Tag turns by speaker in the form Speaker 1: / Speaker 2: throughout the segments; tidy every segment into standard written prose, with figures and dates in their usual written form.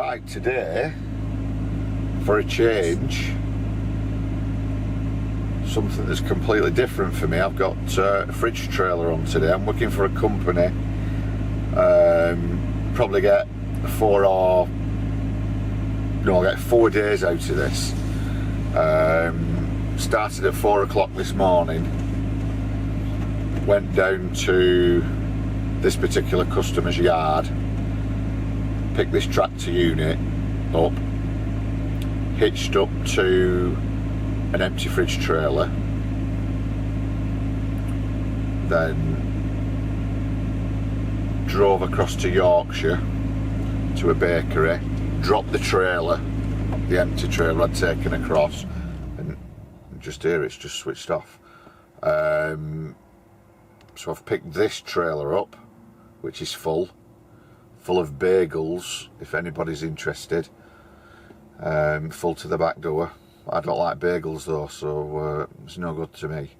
Speaker 1: Right, today, for a change, something that's completely different for me. I've got a fridge trailer on today. I'm working for a company. Probably get 4 days out of this. Started at 4 o'clock this morning. Went down to this particular customer's yard. Picked this tractor unit up. Hitched up to an empty fridge trailer. Then drove across to Yorkshire to a bakery, dropped the trailer, the empty trailer I'd taken across, and just here it's just switched off. So I've picked this trailer up, which is full of bagels, if anybody's interested, full to the back door. I don't like bagels though, so it's no good to me.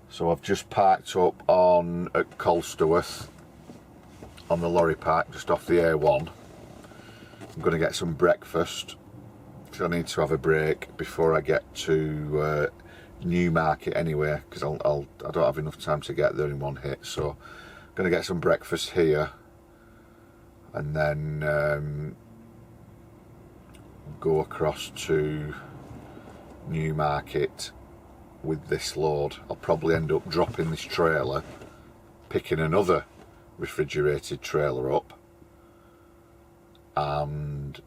Speaker 1: So I've just parked up at Colsterworth on the lorry park just off the A1. I'm going to get some breakfast, because I need to have a break before I get to Newmarket anyway, because I don't have enough time to get there in one hit. So I'm going to get some breakfast here and then go across to Newmarket with this load. I'll probably end up dropping this trailer, picking another refrigerated trailer up, and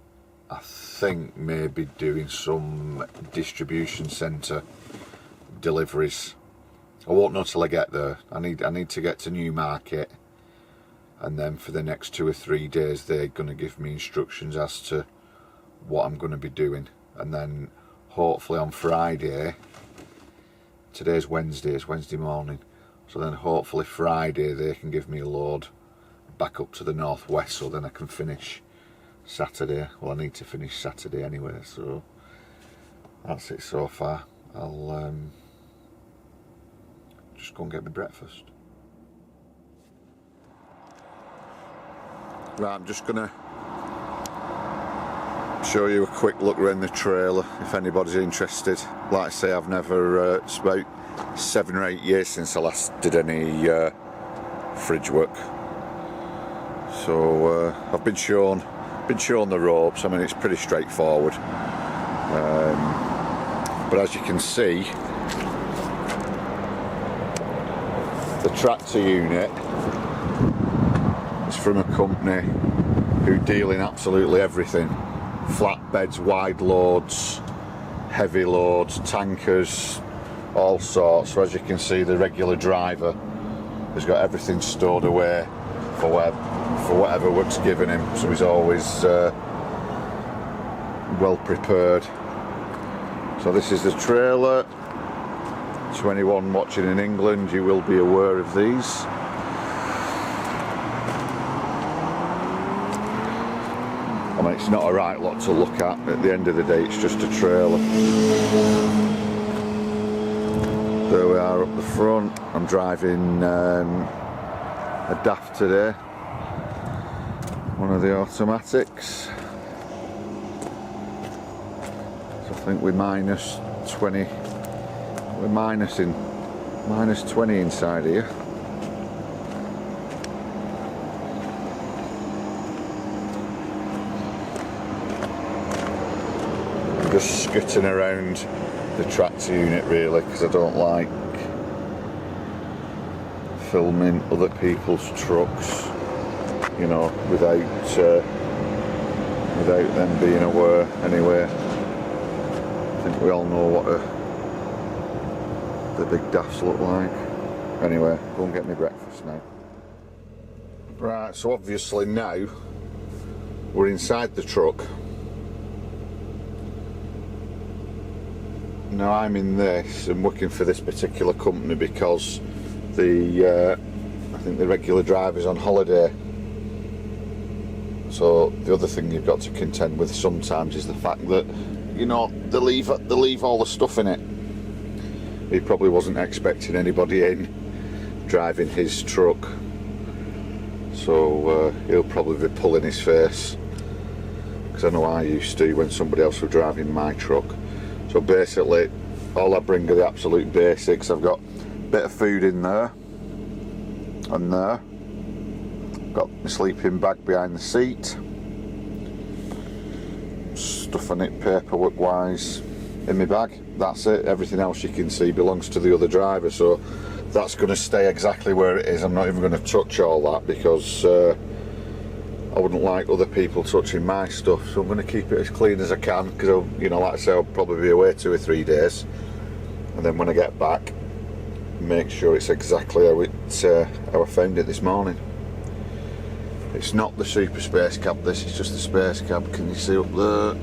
Speaker 1: I think maybe doing some distribution centre deliveries. I won't know till I get there. I need to get to Newmarket, and then for the next 2 or 3 days they're going to give me instructions as to what I'm going to be doing, and then hopefully on Friday, today's Wednesday, it's Wednesday morning, so then hopefully Friday they can give me a load back up to the northwest, so then I can finish Saturday. Well, I need to finish Saturday anyway, so that's it so far. I'll just go and get my breakfast. Right, I'm just gonna show you a quick look around the trailer if anybody's interested. Like I say, I've never, it's about 7 or 8 years since I last did any fridge work. So I've been shown the ropes. I mean, it's pretty straightforward. But as you can see, the tractor unit is from a company who deal in absolutely everything. Flatbeds, wide loads, heavy loads, tankers, all sorts. So as you can see, the regular driver has got everything stored away for whatever work's given him, so he's always well prepared. So this is the trailer. To anyone watching in England, you will be aware of these. I mean, it's not a right lot to look at the end of the day, it's just a trailer. There we are up the front. I'm driving a DAF today, one of the automatics. So I think we're minus 20, we're minus 20 inside here. Just scooting around the tractor unit really, because I don't like filming other people's trucks, you know, without them being aware. Anyway, I think we all know what the big DAFs look like. Anyway, go and get me breakfast now. Right, so obviously now we're inside the truck. Now I'm in this and working for this particular company because I think the regular driver's on holiday. So the other thing you've got to contend with sometimes is the fact that, you know, they leave all the stuff in it. He probably wasn't expecting anybody in driving his truck, so he'll probably be pulling his face. because I know I used to when somebody else was driving my truck. So basically all I bring are the absolute basics. I've got a bit of food in there and there. Got my sleeping bag behind the seat, stuff on it paperwork wise in my bag. That's it. Everything else you can see belongs to the other driver, so that's going to stay exactly where it is. I'm not even going to touch all that because I wouldn't like other people touching my stuff, so I'm going to keep it as clean as I can, because, you know, like I say, I'll probably be away 2 or 3 days, and then when I get back, make sure it's exactly how I found it this morning. It's not the super space cab, this is just the space cab. Can you see up there?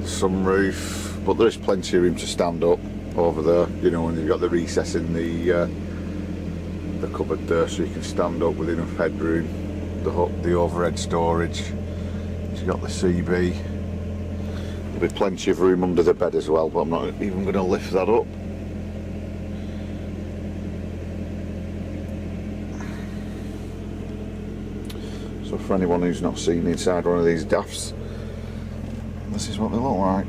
Speaker 1: The sunroof, but there is plenty of room to stand up over there, you know, and you've got the recess in the cupboard there, so you can stand up with enough headroom. The overhead storage, you've got the CB. There'll be plenty of room under the bed as well, but I'm not even going to lift that up. So for anyone who's not seen inside one of these DAFs, this is what they look like,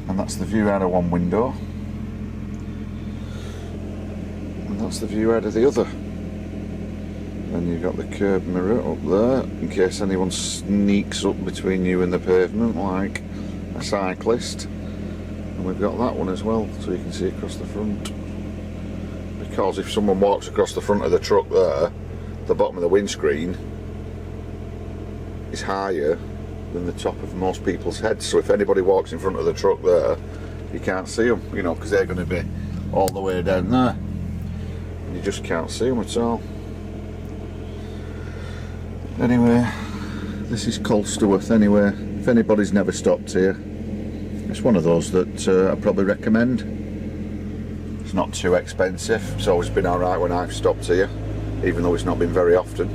Speaker 1: and that's the view out of one window, and that's the view out of the other. And you've got the curb mirror up there in case anyone sneaks up between you and the pavement like a cyclist, and we've got that one as well, so you can see across the front, because if someone walks across the front of the truck there, the bottom of the windscreen is higher than the top of most people's heads, so if anybody walks in front of the truck there, you can't see them, you know, because they're going to be all the way down there, and you just can't see them at all. Anyway, this is Colsterworth anyway. If anybody's never stopped here, it's one of those that I probably recommend. It's not too expensive, it's always been alright when I've stopped here, even though it's not been very often.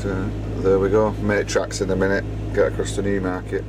Speaker 1: But, there we go, make tracks in a minute, get across to Newmarket.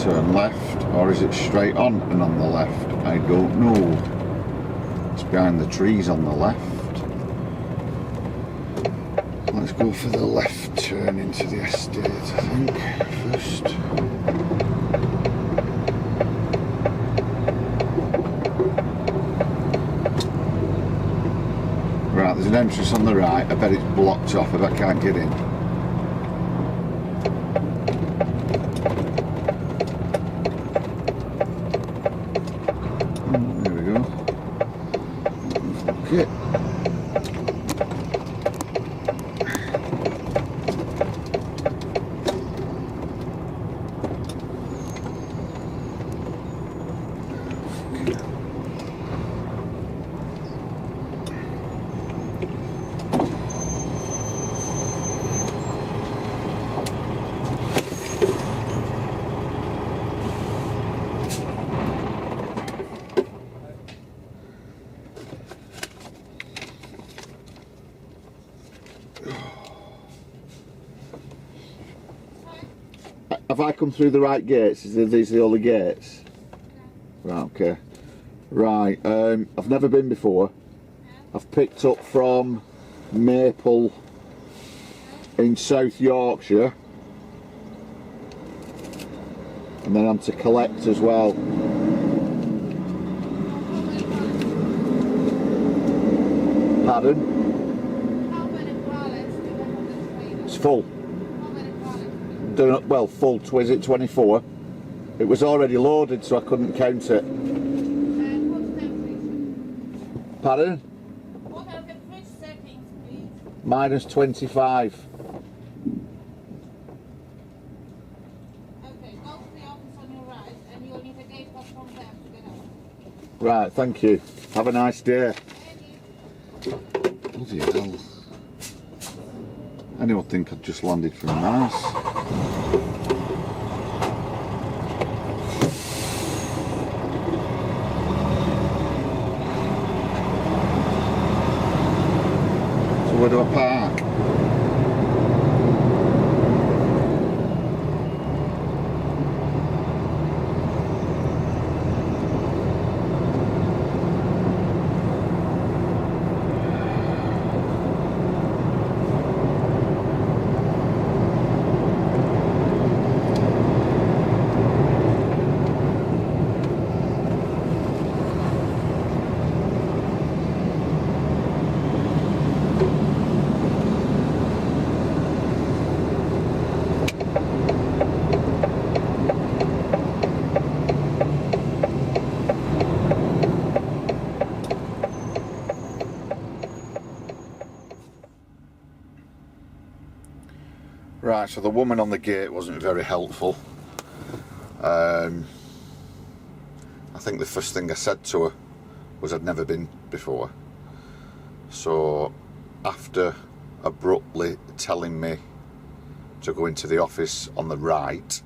Speaker 1: turn left, or is it straight on and on the left? I don't know. It's behind the trees on the left. Let's go for the left turn into the estate, I think, first. Right, there's an entrance on the right. I bet it's blocked off. I bet I can't get in. There we go. Okay. Have I come through the right gates? Is these the only gates? Right, okay. Right, I've never been before. I've picked up from Maple in South Yorkshire. And then I'm to collect as well. Pardon? It's full. Well, full, is it 24? It was already loaded, so I couldn't count it. Pardon?
Speaker 2: What are the fridge settings, please?
Speaker 1: Minus 25.
Speaker 2: Okay, go to the office on your right, and you'll need a gate pass from there to get out.
Speaker 1: Right, thank you. Have a nice day. Bloody hell. Anyone think I've just landed from Mars? So where do I park? Right, so the woman on the gate wasn't very helpful. I think the first thing I said to her was I'd never been before. So after abruptly telling me to go into the office on the right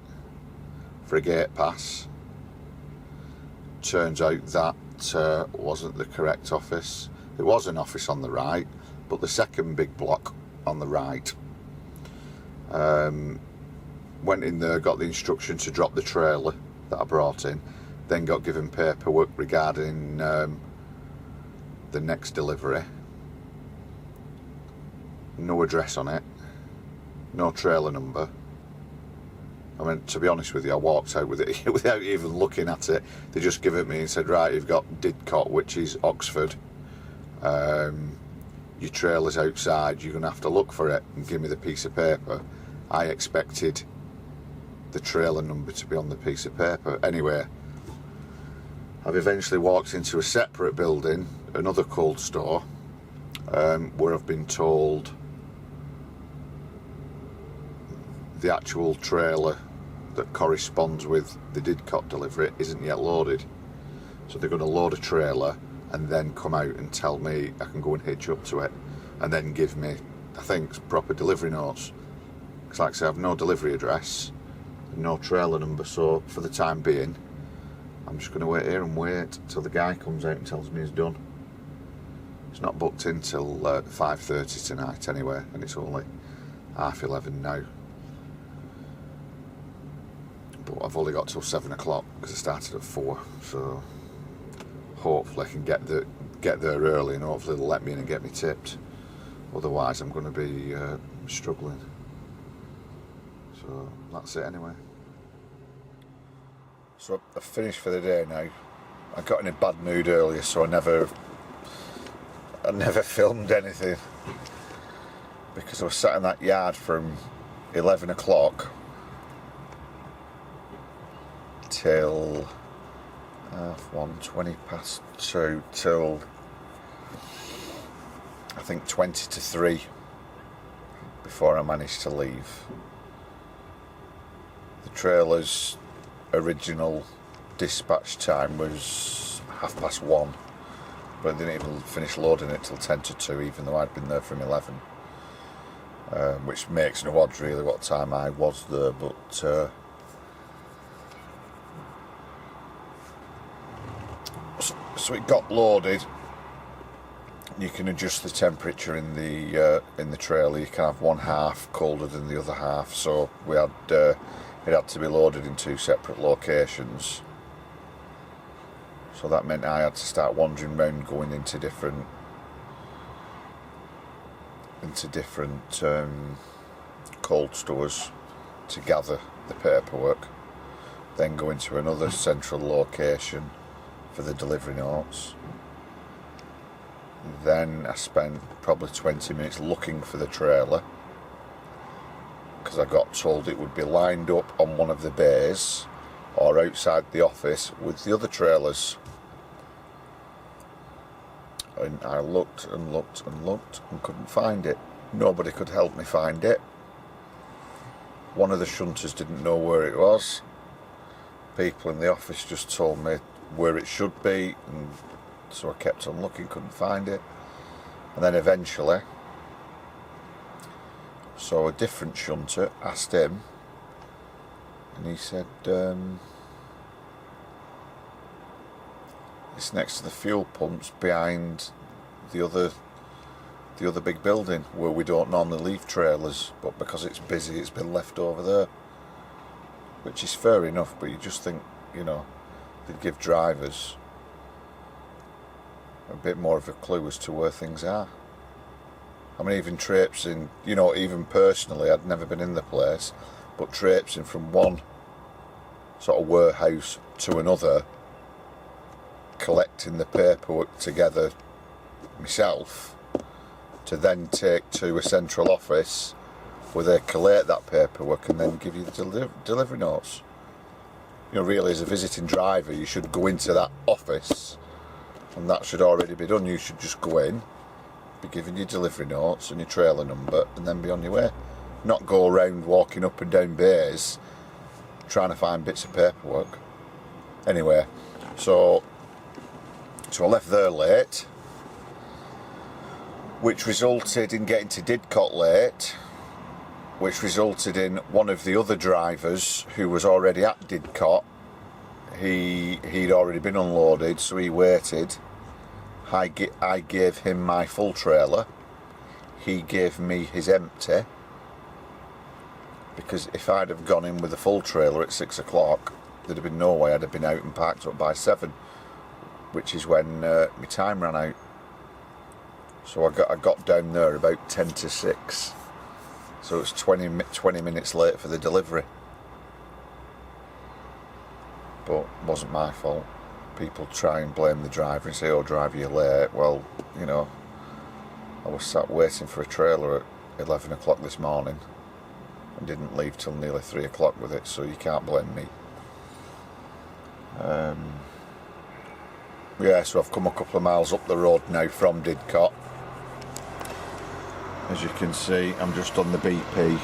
Speaker 1: for a gate pass, turns out that wasn't the correct office. There was an office on the right, but the second big block on the right. Went in there, got the instruction to drop the trailer that I brought in, then got given paperwork regarding the next delivery. No address on it, no trailer number. I mean, to be honest with you, I walked out with it without even looking at it. They just give it me and said, right, you've got Didcot, which is Oxford. Your trailer's outside, you're going to have to look for it and give me the piece of paper. I expected the trailer number to be on the piece of paper. Anyway, I've eventually walked into a separate building, another cold store, where I've been told the actual trailer that corresponds with the Didcot delivery isn't yet loaded. So they're going to load a trailer and then come out and tell me I can go and hitch up to it, and then give me, I think, proper delivery notes. Because like I say, I have no delivery address, no trailer number, so for the time being, I'm just going to wait here and wait till the guy comes out and tells me he's done. It's not booked in till 5:30 tonight anyway, and it's only 11:30 now. but I've only got till 7 o'clock because I started at 4, so hopefully I can get there early and hopefully they'll let me in and get me tipped. Otherwise I'm going to be struggling. So that's it anyway. So I've finished for the day now. I got in a bad mood earlier, so I never filmed anything because I was sat in that yard from 11 o'clock till 20 past 2 till I think 20 to 3 before I managed to leave. The trailer's original dispatch time was 1:30, but I didn't even finish loading it till 10 to 2, even though I'd been there from 11, which makes no odds really what time I was there, but so it got loaded. You can adjust the temperature in the trailer. You can have one half colder than the other half, so we had it had to be loaded in 2 separate locations. So that meant I had to start wandering around, going into different cold stores to gather the paperwork, then go into another central location for the delivery notes. Then I spent probably 20 minutes looking for the trailer because I got told it would be lined up on one of the bays or outside the office with the other trailers. And I looked and looked and looked and couldn't find it. Nobody could help me find it. One of the shunters didn't know where it was. People in the office just told me where it should be, and so I kept on looking, couldn't find it. And then eventually saw a different shunter, asked him, and he said it's next to the fuel pumps behind the other big building where we don't normally leave trailers, but because it's busy it's been left over there, which is fair enough, but you just think, you know, they'd give drivers a bit more of a clue as to where things are. I mean, even traipsing, you know, even personally, I'd never been in the place, but traipsing from one sort of warehouse to another, collecting the paperwork together myself, to then take to a central office where they collate that paperwork and then give you the delivery notes. You know, really, as a visiting driver, you should go into that office and that should already be done. You should just go in, be given your delivery notes and your trailer number, and then be on your way. Not go around walking up and down bays trying to find bits of paperwork. Anyway, so I left there late, which resulted in getting to Didcot late, which resulted in one of the other drivers who was already at Didcot, he'd already been unloaded, so he waited. I gave him my full trailer, he gave me his empty, because if I'd have gone in with a full trailer at 6 o'clock, there'd have been no way I'd have been out and parked up by 7, which is when my time ran out. So I got down there about 10 to 6, so it was 20 minutes late for the delivery. But it wasn't my fault. People try and blame the driver and say, oh, driver, you're late. Well, you know, I was sat waiting for a trailer at 11 o'clock this morning and didn't leave till nearly 3 o'clock with it, so you can't blame me. Yeah, so I've come a couple of miles up the road now from Didcot. As you can see, I'm just on the BP.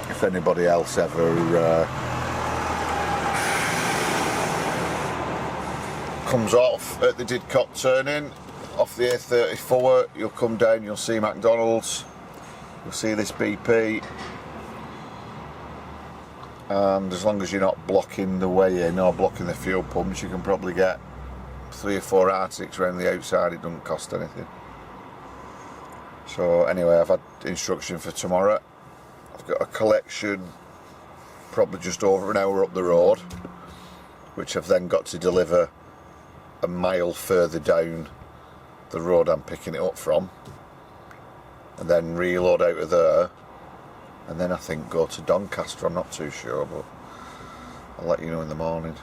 Speaker 1: If anybody else ever comes off at the Didcot turning off the A34, you'll come down, you'll see McDonald's, you'll see this BP, and as long as you're not blocking the way in or blocking the fuel pumps, you can probably get 3 or 4 Arctics around the outside. It doesn't cost anything. So anyway, I've had instruction for tomorrow. I've got a collection probably just over an hour up the road, which I've then got to deliver a mile further down the road I'm picking it up from, and then reload out of there, and then I think go to Doncaster. I'm not too sure, but I'll let you know in the morning.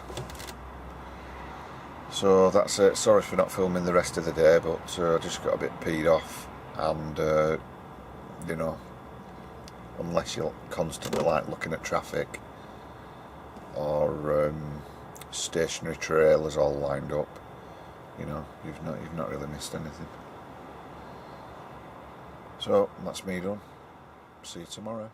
Speaker 1: So that's it. Sorry for not filming the rest of the day, but I just got a bit peed off, and you know, unless you're constantly like looking at traffic or stationary trailers all lined up, you know, you've not really missed anything. So that's me done. See you tomorrow.